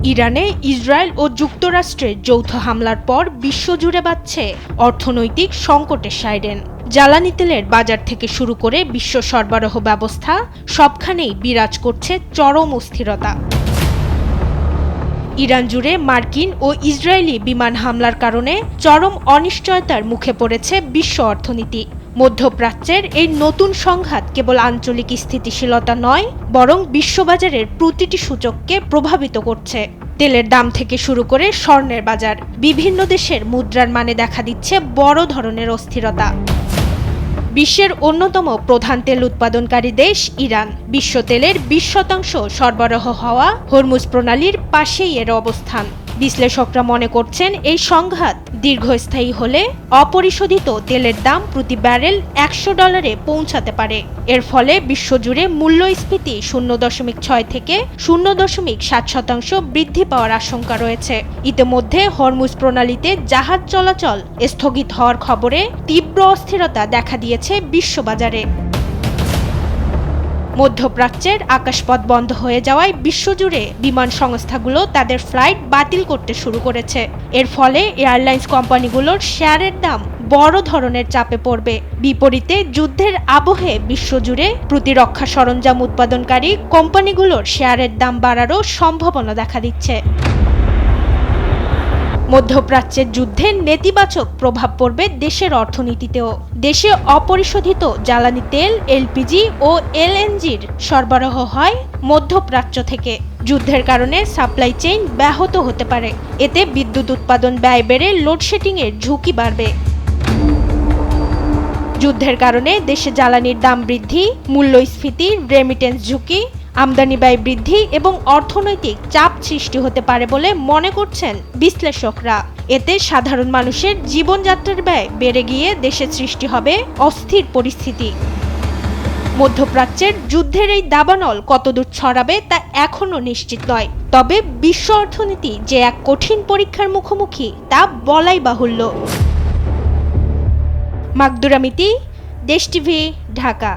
ইরানে ইসরায়েল ও যুক্তরাষ্ট্রের যৌথ হামলার পর বিশ্বজুড়ে বাড়ছে অর্থনৈতিক সংকটের সাইরেন। জ্বালানি তেলের বাজার থেকে শুরু করে বিশ্ব সরবরাহ ব্যবস্থা সবখানেই বিরাজ করছে চরম অস্থিরতা। ইরান জুড়ে মার্কিন ও ইসরায়েলি বিমান হামলার কারণে চরম অনিশ্চয়তার মুখে পড়েছে বিশ্ব অর্থনীতি। মধ্যপ্রাচ্যের এই নতুন সংঘাত কেবল আঞ্চলিক স্থিতিশীলতা নয়, বরং বিশ্ববাজারের প্রতিটি সূচককে প্রভাবিত করছে। তেলের দাম থেকে শুরু করে স্বর্ণের বাজার, বিভিন্ন দেশের মুদ্রার মানে দেখা দিচ্ছে বড় ধরনের অস্থিরতা। বিশ্বের অন্যতম প্রধান তেল উৎপাদনকারী দেশ ইরান। বিশ্ব তেলের 20% সরবরাহ হওয়া হরমুজ প্রণালীর পাশেই এর অবস্থান। বিশ্লেষকরা মনে করছেন এই সংঘাত দীর্ঘস্থায়ী হলে অপরিশোধিত তেলের দাম প্রতি ব্যারেল $100 পৌঁছাতে পারে। এর ফলে বিশ্বজুড়ে মূল্যস্ফীতি 0.6 থেকে 0.7% বৃদ্ধি পাওয়ার আশঙ্কা রয়েছে। ইতিমধ্যে হরমুজ প্রণালীতে জাহাজ চলাচল স্থগিত হওয়ার খবরে তীব্র অস্থিরতা দেখা দিয়েছে বিশ্ববাজারে। মধ্যপ্রাচ্যের আকাশপথ বন্ধ হয়ে যাওয়ায় বিশ্বজুড়ে বিমান সংস্থাগুলো তাদের ফ্লাইট বাতিল করতে শুরু করেছে। এর ফলে এয়ারলাইন্স কোম্পানিগুলোর শেয়ারের দাম বড় ধরনের চাপে পড়বে। বিপরীতে যুদ্ধের আবহে বিশ্বজুড়ে প্রতিরক্ষা সরঞ্জাম উৎপাদনকারী কোম্পানিগুলোর শেয়ারের দাম বাড়ারও সম্ভাবনা দেখা দিচ্ছে। মধ্যপ্রাচ্যের যুদ্ধে নেতিবাচক প্রভাব পড়বে দেশের অর্থনীতিতেও। দেশে অপরিশোধিত জ্বালানি তেল, এলপিজি ও এলএনজির সরবরাহ হয় মধ্যপ্রাচ্য থেকে। যুদ্ধের কারণে সাপ্লাই চেইন ব্যাহত হতে পারে। এতে বিদ্যুৎ উৎপাদন ব্যয় বেড়ে লোডশেডিংয়ের ঝুঁকি বাড়বে। যুদ্ধের কারণে দেশে জ্বালানির দাম বৃদ্ধি, মূল্যস্ফীতি, রেমিটেন্স ঝুঁকি, আমদানি ব্যয় বৃদ্ধি এবং অর্থনৈতিক চাপ সৃষ্টি হতে পারে বলে মনে করছেন বিশ্লেষকরা। এতে সাধারণ মানুষের জীবনযাত্রার ব্যয় বেড়ে গিয়ে দেশে সৃষ্টি হবে অস্থির পরিস্থিতি। মধ্যপ্রাচ্যের যুদ্ধের এই দাবানল কতদূর ছড়াবে তা এখনও নিশ্চিত নয়। তবে বিশ্ব অর্থনীতি যে এক কঠিন পরীক্ষার মুখোমুখি তা বলাই বাহুল্য। মাকদুরা মিতি, দেশ টিভি, ঢাকা।